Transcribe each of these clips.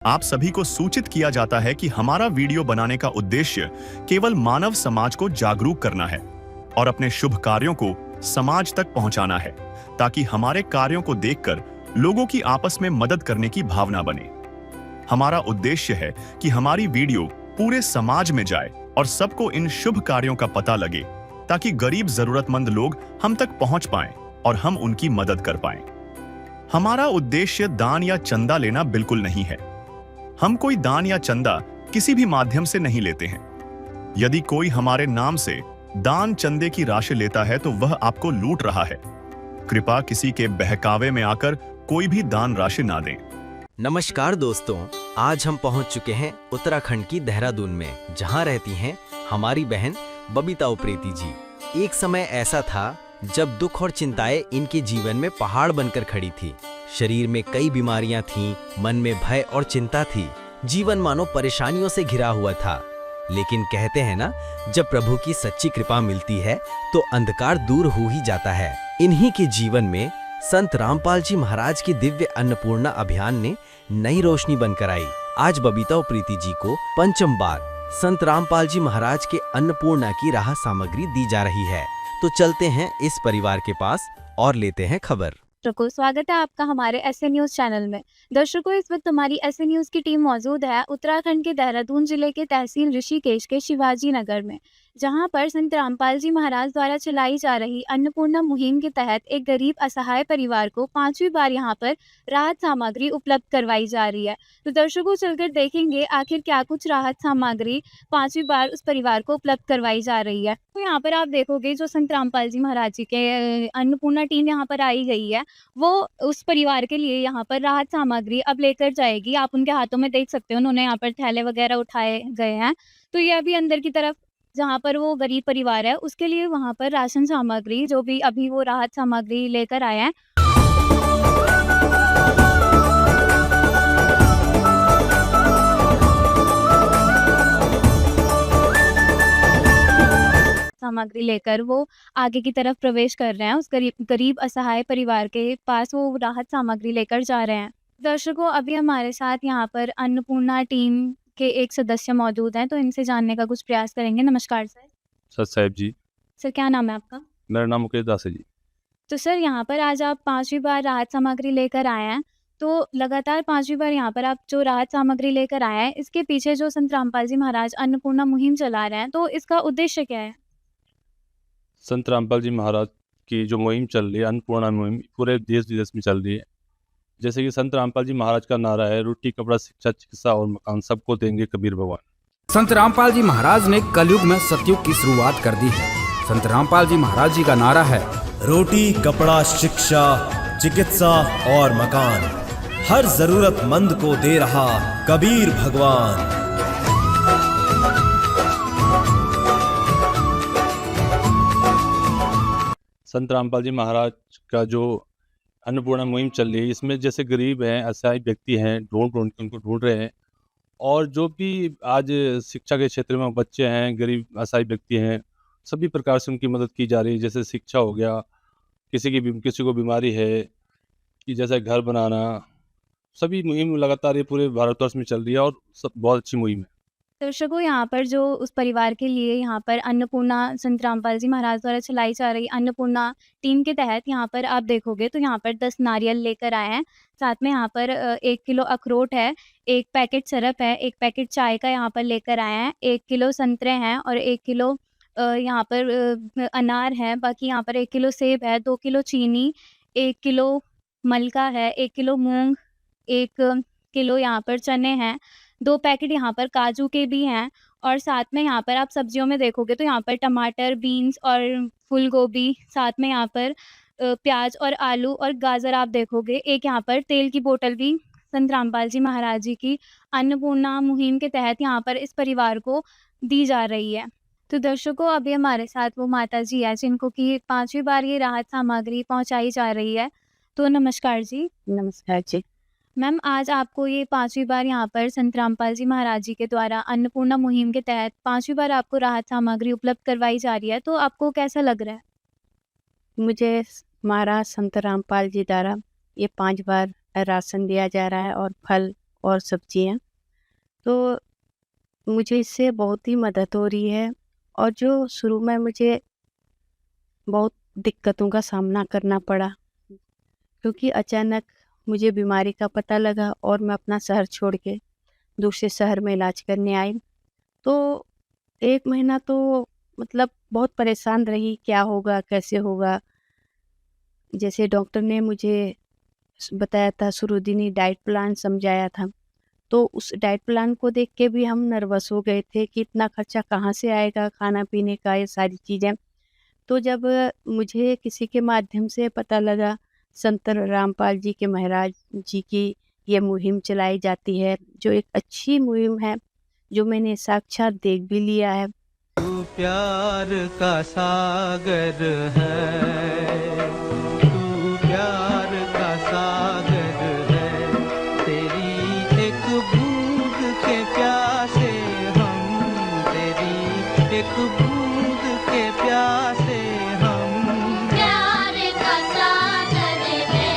आप सभी को सूचित किया जाता है कि हमारा वीडियो बनाने का उद्देश्य केवल मानव समाज को जागरूक करना है और अपने शुभ कार्यों को समाज तक पहुंचाना है, ताकि हमारे कार्यों को देखकर लोगों की आपस में मदद करने की भावना बने। हमारा उद्देश्य है कि हमारी वीडियो पूरे समाज में जाए और सबको इन शुभ कार्यों का पता लगे, ताकि गरीब जरूरतमंद लोग हम तक पहुंच पाएं और हम उनकी मदद कर पाएं। हमारा उद्देश्य दान या चंदा लेना बिल्कुल नहीं है। हम कोई दान या चंदा किसी भी माध्यम से नहीं लेते हैं। यदि कोई हमारे नाम से दान चंदे की राशि लेता है तो वह आपको लूट रहा है। कृपया किसी के बहकावे में आकर कोई भी दान राशि ना दें। नमस्कार दोस्तों, आज हम पहुंच चुके हैं उत्तराखंड की देहरादून में, जहां रहती हैं हमारी बहन बबीता उप्रेती जी। एक समय ऐसा था जब दुख और चिंताएं इनके जीवन में पहाड़ बनकर खड़ी थी। शरीर में कई बीमारियां थीं, मन में भय और चिंता थी। जीवन मानो परेशानियों से घिरा हुआ था। लेकिन कहते हैं ना, जब प्रभु की सच्ची कृपा मिलती है तो अंधकार दूर हो ही जाता है। इन्हीं के जीवन में संत रामपाल जी महाराज की दिव्य अन्नपूर्णा अभियान ने नई रोशनी बनकर आई। आज बबीता उप्रेती जी को पंचम बार संत रामपाल जी महाराज के अन्नपूर्णा की राह सामग्री दी जा रही है। तो चलते हैं इस परिवार के पास और लेते हैं खबर। दर्शकों, स्वागत है आपका हमारे एसए न्यूज चैनल में। दर्शकों, इस वक्त हमारी एसए न्यूज की टीम मौजूद है उत्तराखंड के देहरादून जिले के तहसील ऋषिकेश के शिवाजी नगर में, जहां पर संत रामपाल जी महाराज द्वारा चलाई जा रही अन्नपूर्णा मुहिम के तहत एक गरीब असहाय परिवार को 5वीं बार यहां पर राहत सामग्री उपलब्ध करवाई जा रही है। तो दर्शकों, चलकर देखेंगे आखिर क्या कुछ राहत सामग्री 5वीं बार उस परिवार को उपलब्ध करवाई जा रही है। तो यहाँ पर आप देखोगे जो संत रामपाल जी महाराज जी के अन्नपूर्णा टीम यहाँ पर आई गई है, वो उस परिवार के लिए यहाँ पर राहत सामग्री अब लेकर जाएगी। आप उनके हाथों में देख सकते हो, उन्होंने यहाँ पर थैले वगैरह उठाए गए हैं। तो ये अभी अंदर की तरफ जहाँ पर वो गरीब परिवार है उसके लिए वहाँ पर राशन सामग्री, जो भी अभी वो राहत सामग्री लेकर आए हैं, सामग्री लेकर वो आगे की तरफ प्रवेश कर रहे हैं। उस गरीब असहाय परिवार के पास वो राहत सामग्री लेकर जा रहे हैं। दर्शकों, अभी हमारे साथ यहाँ पर अन्नपूर्णा टीम के एक सदस्य मौजूद हैं, तो इनसे जानने का कुछ प्रयास करेंगे। नमस्कार सर। सत साहिब जी। सर, क्या नाम है आपका? मेरा नाम मुकेश दास है जी। तो सर, यहाँ पर आज आप 5वीं बार राहत सामग्री लेकर आए हैं, तो लगातार 5वीं बार यहाँ पर आप जो राहत सामग्री लेकर आए हैं, इसके पीछे जो संत रामपाल जी महाराज अन्नपूर्णा मुहिम चला रहे हैं, तो इसका उद्देश्य क्या है? संत रामपाल जी महाराज की जो मुहिम चल रही है, अन्नपूर्णा मुहिम, पूरे देश विदेश में चल रही है। जैसे कि संत रामपाल जी महाराज का नारा है, रोटी कपड़ा शिक्षा चिकित्सा और मकान सबको देंगे कबीर भगवान। संत रामपाल जी महाराज ने कलयुग में सतयुग की शुरुआत कर दी है। संत रामपाल जी महाराज जी का नारा है, रोटी कपड़ा शिक्षा चिकित्सा और मकान हर जरूरतमंद को दे रहा कबीर भगवान। संत रामपाल जी महाराज का जो अन्नपूर्णा मुहिम चल रही है, इसमें जैसे गरीब हैं, असहाय व्यक्ति हैं, ढूंढ उनको ढूंढ रहे हैं। और जो भी आज शिक्षा के क्षेत्र में बच्चे हैं, गरीब असहाय व्यक्ति हैं, सभी प्रकार से उनकी मदद की जा रही है। जैसे शिक्षा हो गया, किसी को बीमारी है कि जैसे घर बनाना, सभी मुहिम लगातार ये पूरे भारतवर्ष में चल रही है और सब बहुत अच्छी मुहिम है। दर्शकों, यहाँ पर जो उस परिवार के लिए यहाँ पर अन्नपूर्णा संत रामपाल जी महाराज द्वारा चलाई जा रही अन्नपूर्णा टीम के तहत यहाँ पर आप देखोगे तो यहाँ पर 10 नारियल लेकर आए हैं। साथ में यहाँ पर 1 किलो अखरोट है, 1 पैकेट सरफ है, 1 पैकेट चाय का यहाँ पर लेकर आए हैं, 1 किलो संतरे हैं और 1 किलो यहाँ पर अनार है। बाकी यहाँ पर 1 किलो सेब है, 2 किलो चीनी, 1 किलो मलका है, 1 किलो मूंग, 1 किलो यहाँ पर चने हैं, 2 पैकेट यहाँ पर काजू के भी हैं। और साथ में यहाँ पर आप सब्जियों में देखोगे तो यहाँ पर टमाटर, बीन्स और फूल गोभी, साथ में यहाँ पर प्याज और आलू और गाजर आप देखोगे। एक यहाँ पर तेल की बोतल भी संत रामपाल जी महाराज जी की अन्नपूर्णा मुहिम के तहत यहाँ पर इस परिवार को दी जा रही है। तो दर्शकों, अभी हमारे साथ वो माता जी है जिनको कि 5वीं बार ये राहत सामग्री पहुँचाई जा रही है। तो नमस्कार जी। नमस्कार जी। मैम, आज आपको ये 5वीं बार यहाँ पर संत रामपाल जी महाराज जी के द्वारा अन्नपूर्णा मुहिम के तहत 5वीं बार आपको राहत सामग्री उपलब्ध करवाई जा रही है, तो आपको कैसा लग रहा है? मुझे महाराज संत रामपाल जी द्वारा ये 5 बार राशन दिया जा रहा है और फल और सब्जियां। तो मुझे इससे बहुत ही मदद हो रही है। और जो शुरू में मुझे बहुत दिक्कतों का सामना करना पड़ा, क्योंकि अचानक मुझे बीमारी का पता लगा और मैं अपना शहर छोड़ के दूसरे शहर में इलाज करने आई। तो 1 महीना तो मतलब बहुत परेशान रही, क्या होगा, कैसे होगा। जैसे डॉक्टर ने मुझे बताया था, शुरू-दिनी डाइट प्लान समझाया था, तो उस डाइट प्लान को देख के भी हम नर्वस हो गए थे कि इतना खर्चा कहाँ से आएगा, खाना-पीने का, ये सारी चीज़ें। तो जब मुझे किसी के माध्यम से पता लगा, संत रामपाल जी के महाराज जी की ये मुहिम चलाई जाती है, जो एक अच्छी मुहिम है, जो मैंने साक्षात देख भी लिया है। तू प्यार का सागर है, तू प्यार का सागर है, तेरी एक बूंद के प्यासे हम, तेरी एक बूंद के प्यासे हम। प्यार का सागर है,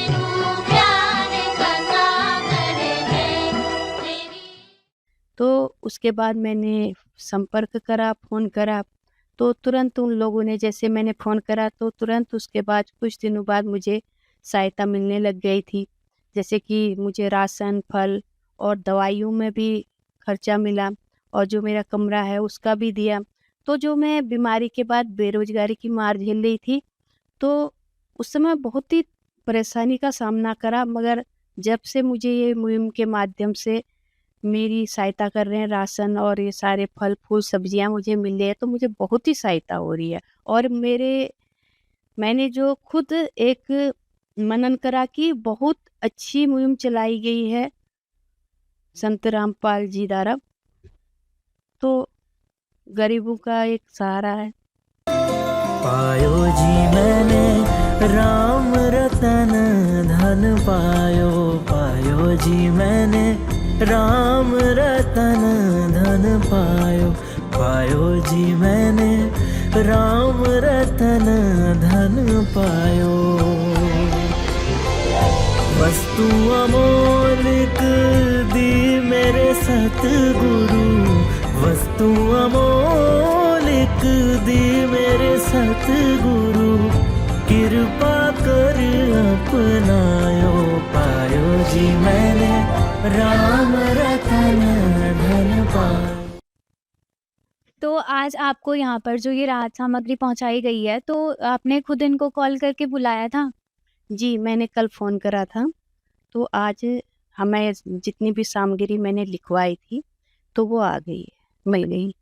तू प्यार का सागर है, तेरी। तो उसके बाद मैंने संपर्क करा, फ़ोन करा, तो तुरंत उन लोगों ने, जैसे मैंने फ़ोन करा तो तुरंत उसके बाद कुछ दिनों बाद मुझे सहायता मिलने लग गई थी। जैसे कि मुझे राशन, फल और दवाइयों में भी खर्चा मिला, और जो मेरा कमरा है उसका भी दिया। तो जो मैं बीमारी के बाद बेरोज़गारी की मार झेल रही थी, तो उस समय बहुत ही परेशानी का सामना करा, मगर जब से मुझे ये मुहिम के माध्यम से मेरी सहायता कर रहे हैं, राशन और ये सारे फल, फूल, सब्जियाँ मुझे मिल रही है, तो मुझे बहुत ही सहायता हो रही है। और मैंने जो खुद एक मनन करा कि बहुत अच्छी मुहिम चलाई गई है संत रामपाल जी द्वारा, तो गरीबों का एक सहारा है। पायो जी मैंने राम रतन धन पायो, पायो जी मैंने राम रतन धन पायो, पायो जी मैंने राम रतन धन पायो। वस्तु अमोलिक दी मेरे सतगुरु, वस्तु अमोलिक दी मेरे सतगुरु, कृपा कर अपनायो, पायो जी मैंने राम रतन धन पायो। तो आज आपको यहाँ पर जो ये राहत सामग्री पहुँचाई गई है, तो आपने खुद इनको कॉल करके बुलाया था? जी, मैंने कल फ़ोन करा था, तो आज हमें जितनी भी सामग्री मैंने लिखवाई थी, तो वो आ गई है, मिल गई।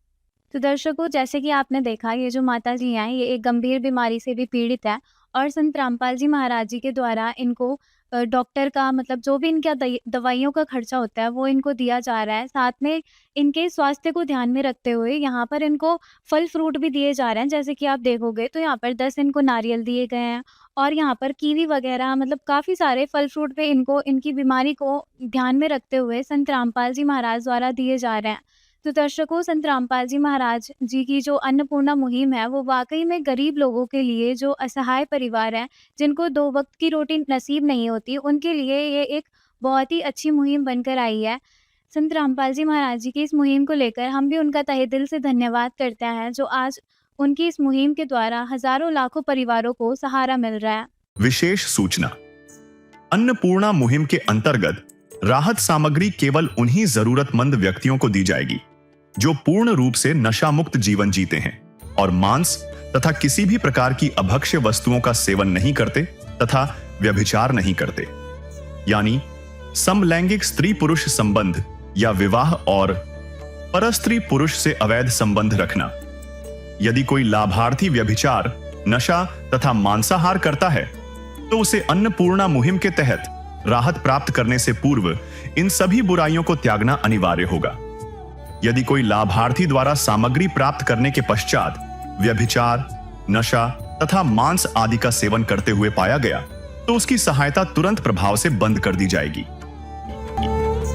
तो दर्शकों, जैसे कि आपने देखा, ये जो माताजी हैं, ये एक गंभीर बीमारी से भी पीड़ित है, और संत रामपाल जी महाराज जी के द्वारा इनको डॉक्टर का मतलब जो भी इनका दवाइयों का खर्चा होता है, वो इनको दिया जा रहा है। साथ में इनके स्वास्थ्य को ध्यान में रखते हुए यहाँ पर इनको फल फ्रूट भी दिए जा रहे हैं। जैसे कि आप देखोगे तो यहाँ पर 10 इनको नारियल दिए गए हैं, और यहाँ पर कीवी वगैरह, मतलब काफ़ी सारे फल फ्रूट पे इनको इनकी बीमारी को ध्यान में रखते हुए संत रामपाल जी महाराज द्वारा दिए जा रहे हैं। तो दर्शकों, संत रामपाल जी महाराज जी की जो अन्नपूर्णा मुहिम है, वो वाकई में गरीब लोगों के लिए, जो असहाय परिवार हैं, जिनको 2 वक्त की रोटी नसीब नहीं होती, उनके लिए ये एक बहुत ही अच्छी मुहिम बनकर आई है। संत रामपाल जी महाराज जी की इस मुहिम को लेकर हम भी उनका तहे दिल से धन्यवाद करते हैं, जो आज उनकी इस मुहिम के द्वारा हजारों लाखों परिवारों को सहारा मिल रहा है। विशेष सूचना: अन्नपूर्णा मुहिम के अंतर्गत राहत सामग्री केवल उन्हीं जरूरतमंद व्यक्तियों को दी जाएगी जो पूर्ण रूप से नशा मुक्त जीवन जीते हैं और मांस तथा किसी भी प्रकार की अभक्ष्य वस्तुओं का सेवन नहीं करते तथा व्यभिचार नहीं करते, यानी समलैंगिक स्त्री पुरुष संबंध या विवाह और परस्त्री पुरुष से अवैध संबंध रखना। यदि कोई लाभार्थी व्यभिचार, नशा तथा मांसाहार करता है, तो उसे अन्नपूर्णा मुहिम के तहत राहत प्राप्त करने से पूर्व इन सभी बुराइयों को त्यागना अनिवार्य होगा। यदि कोई लाभार्थी द्वारा सामग्री प्राप्त करने के पश्चात व्यभिचार, नशा तथा मांस आदि का सेवन करते हुए पाया गया, तो उसकी सहायता तुरंत प्रभाव से बंद कर दी जाएगी।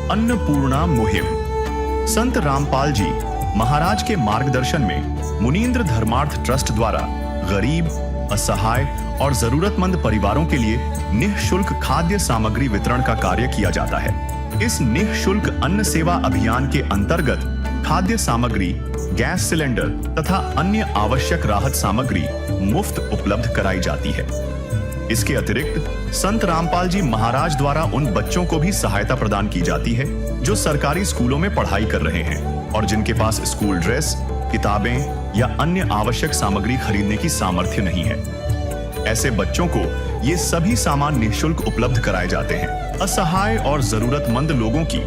अन्नपूर्णा मुहिम संत रामपाल जी महाराज के मार्गदर्शन में मुनींद्र धर्मार्थ ट्रस्ट द्वारा गरीब, असहाय और जरूरतमंद परिवारों के लिए निःशुल्क खाद्य सामग्री वितरण का कार्य किया जाता है। इस निःशुल्क अन्न सेवा अभियान के अंतर्गत खाद्य सामग्री, गैस सिलेंडर तथा अन्य आवश्यक राहत सामग्री मुफ्त उपलब्ध कराई जाती है। इसके अतिरिक्त संत रामपाल जी महाराज द्वारा उन बच्चों को भी सहायता प्रदान की जाती है जो सरकारी स्कूलों में पढ़ाई कर रहे हैं और जिनके पास स्कूल ड्रेस, किताबें या अन्य आवश्यक सामग्री खरीदने की सामर्थ्य नहीं है। ऐसे बच्चों को ये सभी सामान निःशुल्क उपलब्ध कराए जाते हैं। असहाय और जरूरतमंद लोगों की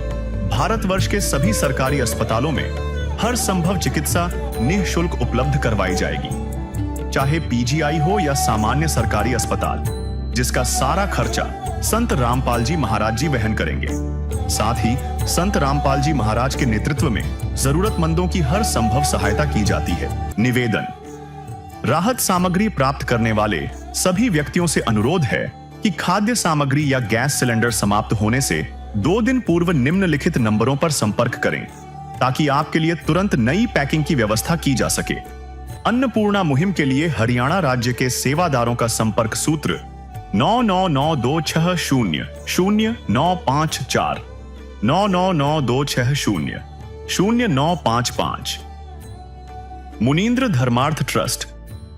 भारतवर्ष के सभी सरकारी अस्पतालों में हर संभव चिकित्सा निःशुल्क उपलब्ध करवाई जाएगी, चाहे पीजीआई हो या सामान्य सरकारी अस्पताल, जिसका सारा खर्चा संत रामपाल जी महाराज जी वहन करेंगे। साथ ही संत रामपाल जी महाराज के नेतृत्व में जरूरतमंदों की हर संभव सहायता की जाती है। निवेदन: राहत सामग्री प्राप्त करने वाले सभी व्यक्तियों से अनुरोध है कि खाद्य सामग्री या गैस सिलेंडर समाप्त होने से 2 दिन पूर्व निम्नलिखित नंबरों पर संपर्क करें ताकि आपके लिए तुरंत नई पैकिंग की व्यवस्था की जा सके। अन्नपूर्णा मुहिम के लिए हरियाणा राज्य के सेवादारों का संपर्क सूत्र 9992600954 9992600955। मुनींद्र धर्मार्थ ट्रस्ट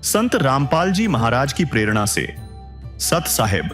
संत रामपाल जी महाराज की प्रेरणा से सत साहिब